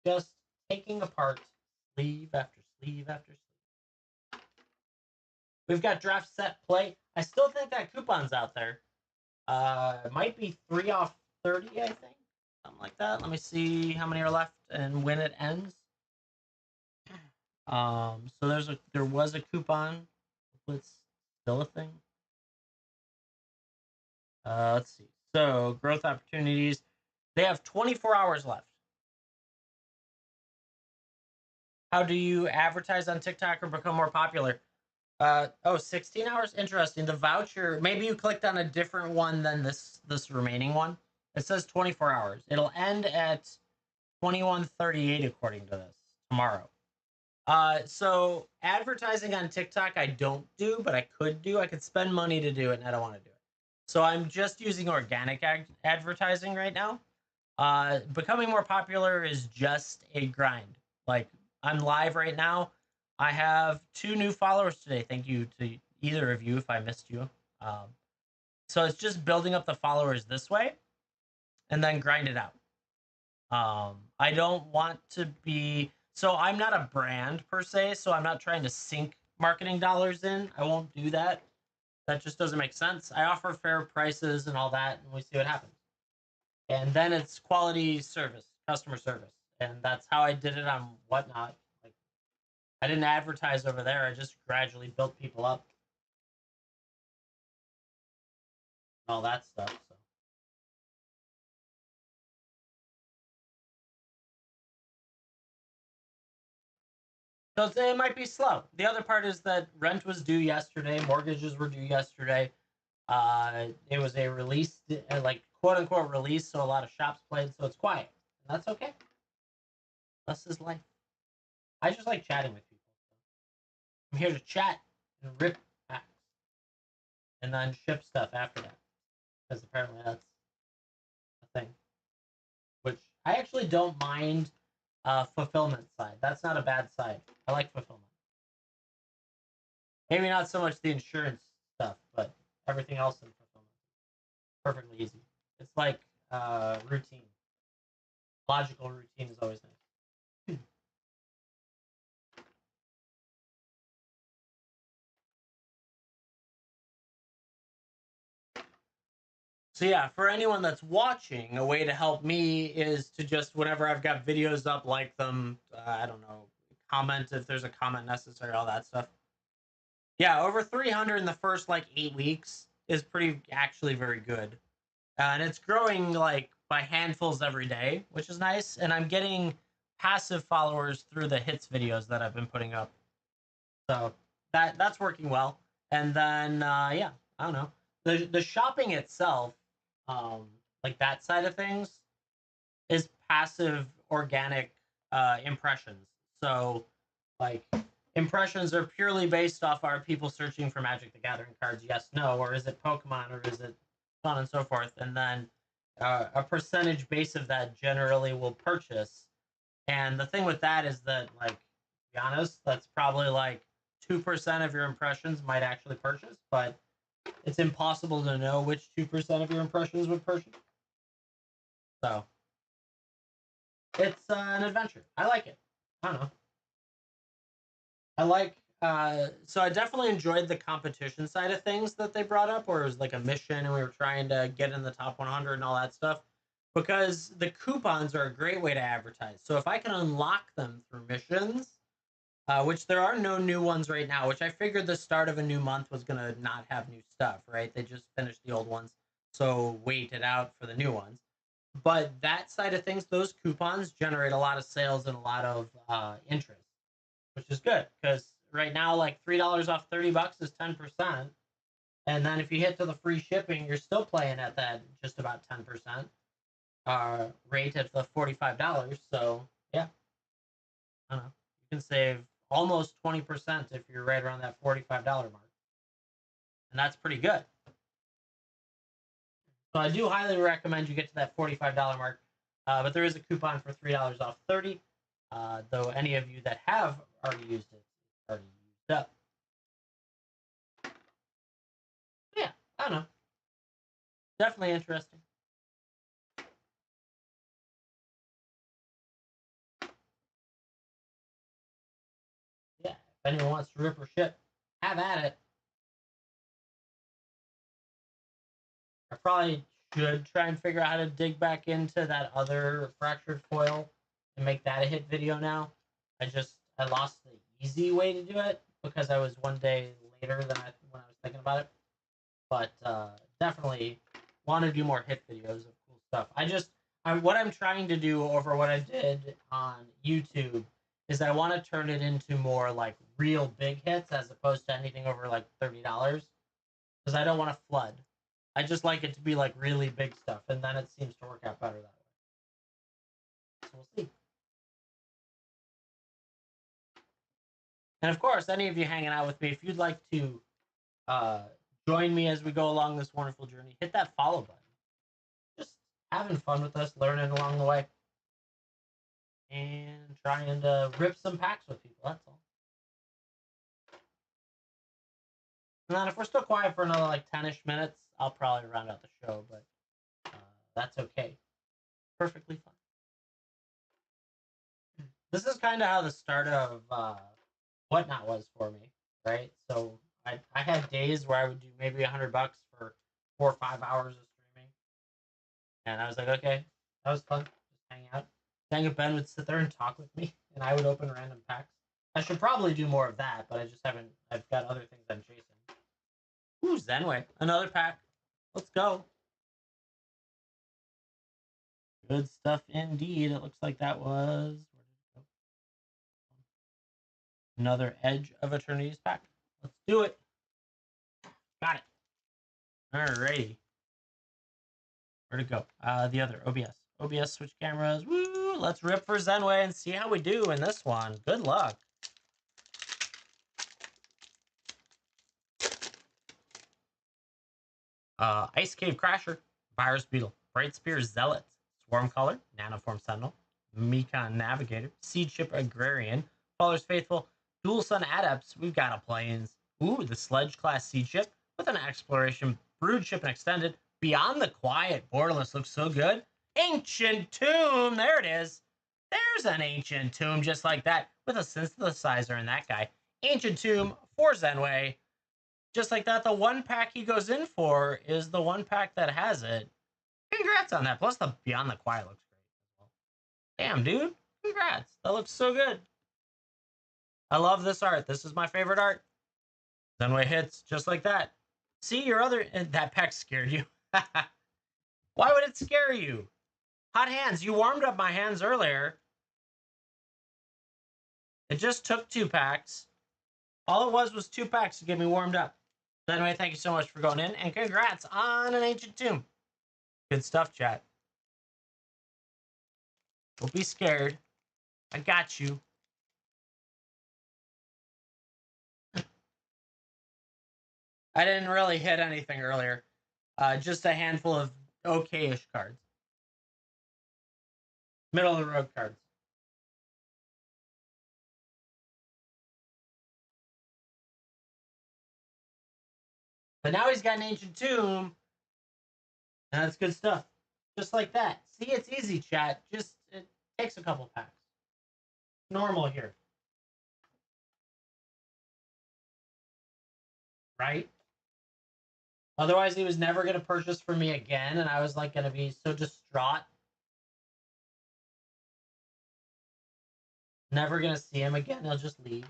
Just taking apart sleeve after sleeve after sleeve. We've got draft set play. I still think that coupon's out there. It might be 3 off 30, I think. Something like that. Let me see how many are left and when it ends. So there was a coupon. It's still a thing. Let's see. So growth opportunities. They have 24 hours left. How do you advertise on TikTok or become more popular? 16 hours. Interesting. The voucher. Maybe you clicked on a different one than this remaining one. It says 24 hours. It'll end at 21:38 according to this tomorrow. So advertising on TikTok I don't do, but I could do. I could spend money to do it, and I don't want to do it. So I'm just using organic advertising right now. Becoming more popular is just a grind. Like, I'm live right now. I have 2 new followers today. Thank you to either of you if I missed you. So it's just building up the followers this way and then grind it out. I don't want to be, so I'm not a brand per se, so I'm not trying to sink marketing dollars in. I won't do that. That just doesn't make sense. I offer fair prices and all that, and we see what happens. And then it's quality service, customer service. And that's how I did it on WhatNot. Like, I didn't advertise over there. I just gradually built people up. All that stuff. So it might be slow. The other part is that rent was due yesterday, mortgages were due yesterday. It was a release, like quote unquote release, so a lot of shops played, so it's quiet. And that's okay. This is life. I just like chatting with people. I'm here to chat and rip packs, and then ship stuff after that, because apparently that's a thing. Which I actually don't mind. Fulfillment side. That's not a bad side. I like fulfillment. Maybe not so much the insurance stuff, but everything else in fulfillment. Perfectly easy. It's like routine. Logical routine is always nice. So yeah, for anyone that's watching, a way to help me is to just, whenever I've got videos up, like them. I don't know, comment if there's a comment necessary, all that stuff. Yeah, over 300 in the first like 8 weeks is pretty actually very good. And it's growing like by handfuls every day, which is nice. And I'm getting passive followers through the hits videos that I've been putting up, so that's working well. And then yeah, I don't know, the shopping itself, like that side of things, is passive organic impressions. So like impressions are purely based off, are people searching for Magic the Gathering cards? Yes, no, or is it Pokemon, or is it so on and so forth? And then a percentage base of that generally will purchase. And the thing with that is that, like, to be honest, that's probably like 2% of your impressions might actually purchase, but it's impossible to know which 2% of your impressions would purchase. So it's an adventure. I like it. I don't know. I like so I definitely enjoyed the competition side of things that they brought up, where it was like a mission and we were trying to get in the top 100 and all that stuff, because the coupons are a great way to advertise. So if I can unlock them through missions, which there are no new ones right now, which I figured the start of a new month was going to not have new stuff, right? They just finished the old ones, so wait it out for the new ones. But that side of things, those coupons generate a lot of sales and a lot of interest, which is good, because right now, like $3 off $30 is 10%. And then if you hit to the free shipping, you're still playing at that just about 10% rate at the $45. So yeah, I don't know. You can save almost 20% if you're right around that $45 mark. And that's pretty good. So I do highly recommend you get to that $45 mark. But there is a coupon for $3 off 30. Though any of you that have already used it, already used up. Yeah, I don't know. Definitely interesting. Yeah, if anyone wants to rip or ship, have at it. I probably should try and figure out how to dig back into that other fractured foil and make that a hit video now. I lost the easy way to do it because I was one day later than when I was thinking about it. But definitely want to do more hit videos of cool stuff. What I'm trying to do over what I did on YouTube is I want to turn it into more like real big hits as opposed to anything over like $30 because I don't want to flood. I just like it to be like really big stuff, and then it seems to work out better that way. So we'll see. And of course, any of you hanging out with me, if you'd like to uh, join me as we go along this wonderful journey, hit that follow button. Just having fun with us, learning along the way, and trying to rip some packs with people. That's all. And then if we're still quiet for another like 10-ish minutes, I'll probably round out the show, but that's okay. Perfectly fine. This is kind of how the start of WhatNot was for me, right? So I had days where I would do maybe $100 for 4 or 5 hours of streaming, and I was like, okay, that was fun, just hang out. Dang it, Ben would sit there and talk with me, and I would open random packs. I should probably do more of that, but I just haven't. I've got other things I'm chasing. Ooh, Zenway, another pack. Let's go. Good stuff indeed. It looks like that was another Edge of Eternity's pack. Let's do it. Got it. Alrighty. Where'd it go? The other OBS. OBS switch cameras. Woo! Let's rip for Zenway and see how we do in this one. Good luck. Ice Cave Crasher, Virus Beetle, Bright Spear Zealot, Swarm Caller, Nanoform Sentinel, Mecon Navigator, Seed Ship Agrarian, Faller's Faithful, Dual Sun Adepts. We've got a Plains. Ooh, the Sledge class Seed Ship with an Exploration Brood Ship and Extended. Beyond the Quiet, borderless looks so good. Ancient Tomb, there it is. There's an Ancient Tomb just like that with a synthesizer in that guy. Ancient Tomb for Zenway. Just like that, the one pack he goes in for is the one pack that has it. Congrats on that. Plus, the Beyond the Quiet looks great. Damn, dude. Congrats. That looks so good. I love this art. This is my favorite art. Zenway hits just like that. See, your other... That pack scared you. Why would it scare you? Hot hands. You warmed up my hands earlier. It just took 2 packs. All it was 2 packs to get me warmed up. Anyway, thank you so much for going in, and congrats on an Ancient Tomb. Good stuff, chat. Don't be scared. I got you. I didn't really hit anything earlier. Just a handful of okay-ish cards. Middle of the road cards. But now he's got an Ancient Tomb, and that's good stuff. Just like that. See, it's easy, chat. Just, it takes a couple packs. Normal here. Right? Otherwise, he was never going to purchase for me again, and I was like going to be so distraught. Never going to see him again. He'll just leave.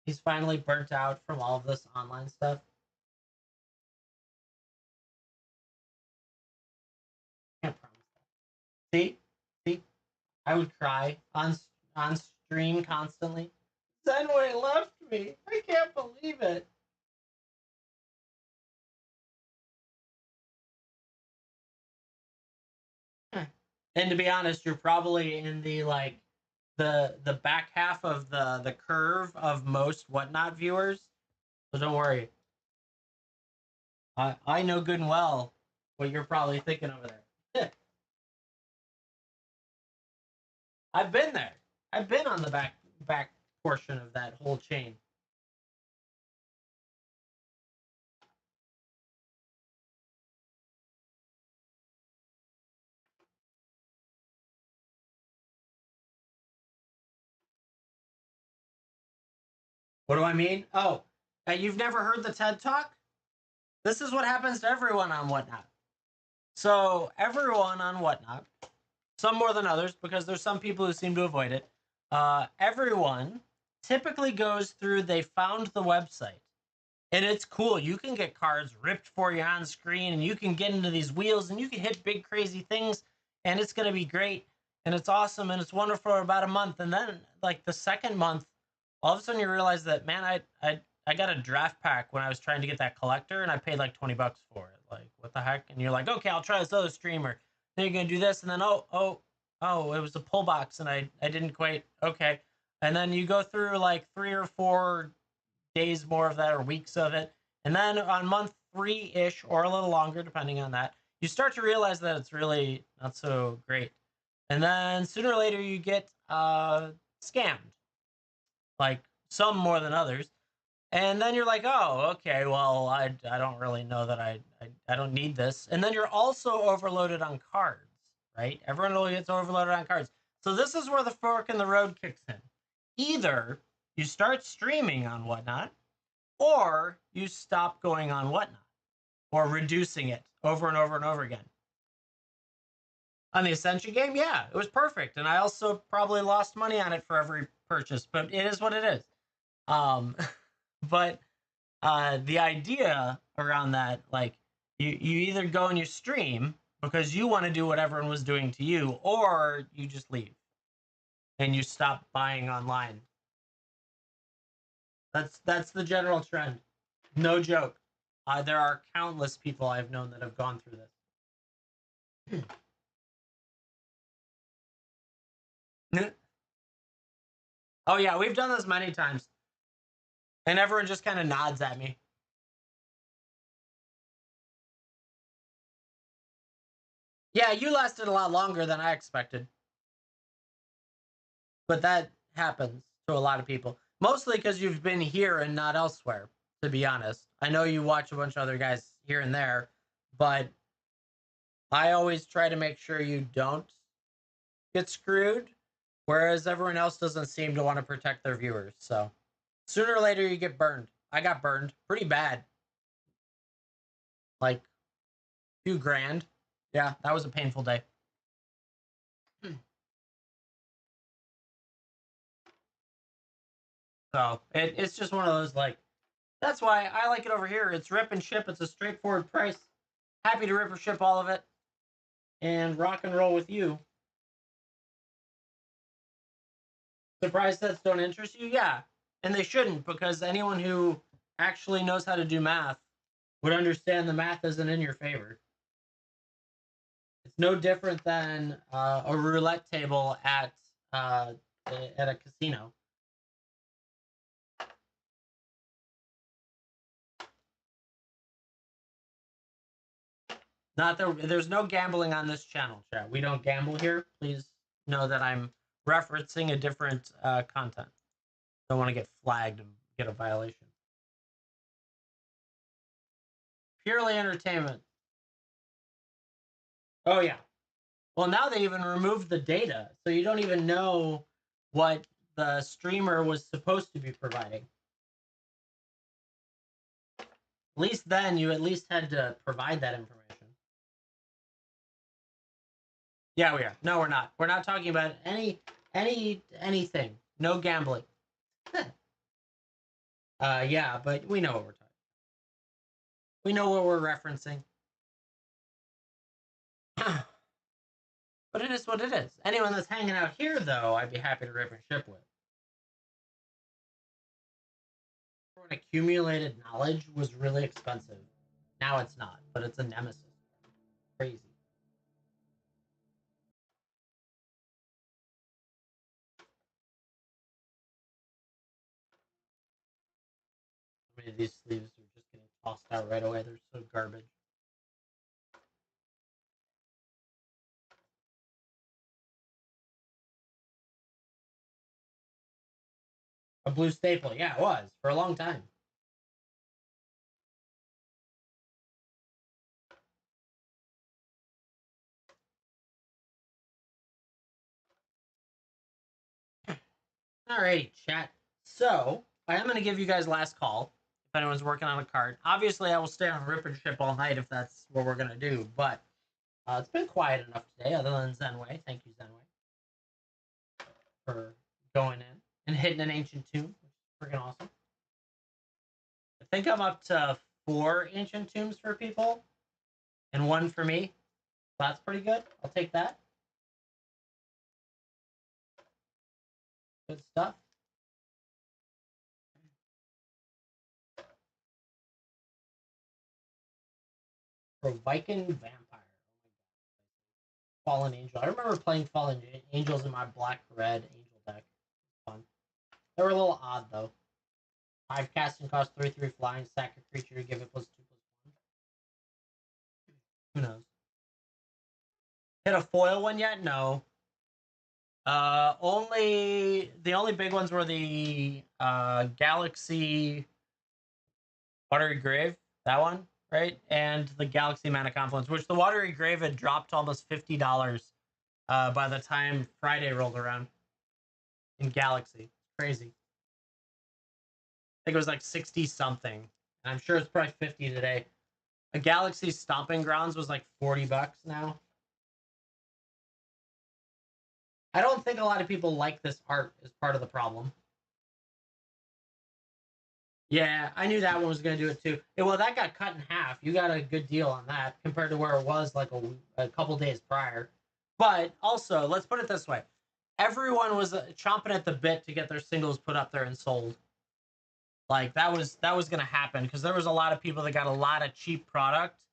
He's finally burnt out from all of this online stuff. Can't promise that. See, I would cry on stream constantly. Zenway left me. I can't believe it. And to be honest, you're probably in the like the back half of the curve of most WhatNot viewers. So don't worry. I know good and well what you're probably thinking over there. I've been there. I've been on the back portion of that whole chain. What do I mean? Oh, you've never heard the TED Talk? this is what happens to everyone on WhatNot. So everyone on WhatNot, some more than others, because there's some people who seem to avoid it. Everyone typically goes through, they found the website. And it's cool. You can get cards ripped for you on screen, and you can get into these wheels, and you can hit big, crazy things, and it's going to be great, and it's awesome, and it's wonderful for about a month. And then, like, the second month, all of a sudden you realize that, man, I got a draft pack when I was trying to get that collector, and I paid like 20 bucks for it. Like, what the heck? And you're like, okay, I'll try this other streamer. Then you're going to do this, and then, oh, it was a pull box, and I didn't quite, okay. And then you go through like 3 or 4 days more of that or weeks of it, and then on month 3-ish or a little longer depending on that, you start to realize that it's really not so great, and then sooner or later you get scammed, like some more than others, and then you're like, oh, okay, well, I don't really know that I don't need this, and then you're also overloaded on cards, right? Everyone really gets overloaded on cards. So this is where the fork in the road kicks in. Either you start streaming on WhatNot, or you stop going on WhatNot, or reducing it over and over and over again. On the Ascension game, yeah, it was perfect, and I also probably lost money on it for every purchase, but it is what it is. But the idea around that, like, you either go and you stream because you want to do what everyone was doing to you, or you just leave and you stop buying online. That's the general trend. No joke. There are countless people I've known that have gone through this. Oh yeah, we've done this many times, and everyone just kind of nods at me. Yeah, you lasted a lot longer than I expected, but that happens to a lot of people. Mostly because you've been here and not elsewhere, to be honest. I know you watch a bunch of other guys here and there, but I always try to make sure you don't get screwed, whereas everyone else doesn't seem to want to protect their viewers. So sooner or later you get burned. I got burned pretty bad. Like, a few grand. Yeah, that was a painful day. So it's just one of those, like, that's why I like it over here. It's rip and ship. It's a straightforward price. Happy to rip or ship all of it and rock and roll with you. Surprise sets don't interest you? Yeah. And they shouldn't, because anyone who actually knows how to do math would understand the math isn't in your favor. It's no different than a roulette table at a casino. Not that there's no gambling on this channel, chat. We don't gamble here. Please know that I'm referencing a different content. Don't want to get flagged and get a violation. Purely entertainment. Oh yeah. Well, now they even removed the data, so you don't even know what the streamer was supposed to be providing. At least then, you at least had to provide that information. Yeah, we are. No, we're not. We're not talking about anything. No gambling. Yeah, but we know what we're talking. We know what we're referencing. But it is what it is. Anyone that's hanging out here, though, I'd be happy to rip and ship with. Accumulated knowledge was really expensive. Now it's not, but it's a nemesis. Crazy. I mean, these sleeves are just getting tossed out right away. They're so garbage. A blue staple. Yeah, it was for a long time. All right, chat. So I am going to give you guys last call. if anyone's working on a card. Obviously, I will stay on rip and ship all night if that's what we're gonna do. But it's been quiet enough today, other than Zenway. Thank you, Zenway, for going in and hitting an ancient tomb, which is freaking awesome. I think I'm up to 4 ancient tombs for people and 1 for me. That's pretty good. I'll take that. Good stuff. For Viking Vampire. Fallen Angel. I remember playing Fallen Angels in my black-red angel deck. Fun. They were a little odd, though. 5 casting cost, 3/3 flying, sack a creature, give it +2/+1. Who knows? Hit a foil one yet? No. The only big ones were the Galaxy Watery Grave, that one, right? And the Galaxy Mana Confluence, which the Watery Grave had dropped almost $50 by the time Friday rolled around in Galaxy. Crazy. I think it was like 60 something. And I'm sure it's probably 50 today. A Galaxy Stomping Grounds was like $40 now. I don't think a lot of people like this art is part of the problem. Yeah, I knew that one was going to do it too. Yeah, well, that got cut in half. You got a good deal on that compared to where it was like a couple days prior. But also, let's put it this way. Everyone was chomping at the bit to get their singles put up there and sold. Like that was going to happen because there was a lot of people that got a lot of cheap product,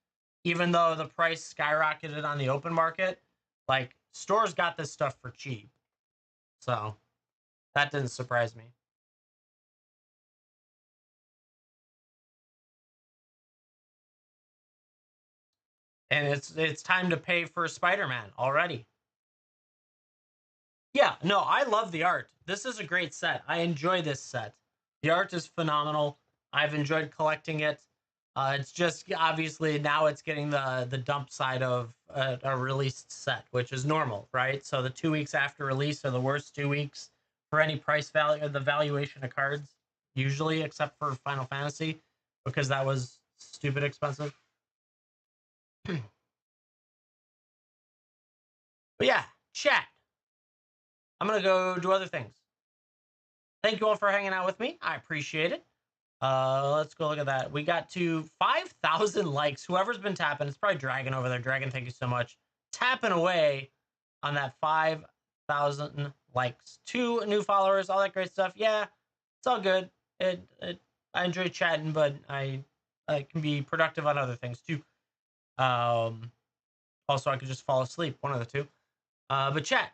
even though the price skyrocketed on the open market. Like stores got this stuff for cheap, so that didn't surprise me. And it's time to pay for Spider-Man already. Yeah, no, I love the art. This is a great set. I enjoy this set. The art is phenomenal. I've enjoyed collecting it. It's just obviously now it's getting the dump side of a released set, which is normal, right? So the 2 weeks after release are the worst 2 weeks for any price value, the valuation of cards, usually, except for Final Fantasy, because that was stupid expensive. But yeah, chat. I'm gonna go do other things. Thank you all for hanging out with me. I appreciate it. Let's go look at that. We got to 5,000 likes. Whoever's been tapping, it's probably Dragon over there. Dragon, thank you so much. Tapping away on that 5,000 likes. 2 new followers, all that great stuff. Yeah, it's all good. I enjoy chatting, but I can be productive on other things too. Also, I could just fall asleep. One of the two. But chat.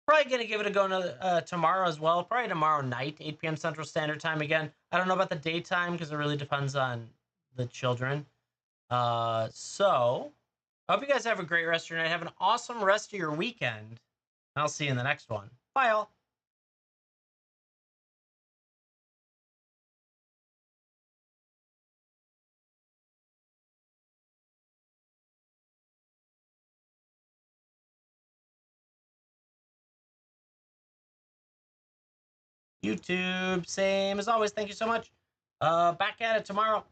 Probably going to give it a go tomorrow as well. Probably tomorrow night, 8 p.m. Central Standard Time again. I don't know about the daytime because it really depends on the children. So, I hope you guys have a great rest of your night. Have an awesome rest of your weekend. I'll see you in the next one. Bye, all. YouTube, same as always. Thank you so much. Back at it tomorrow.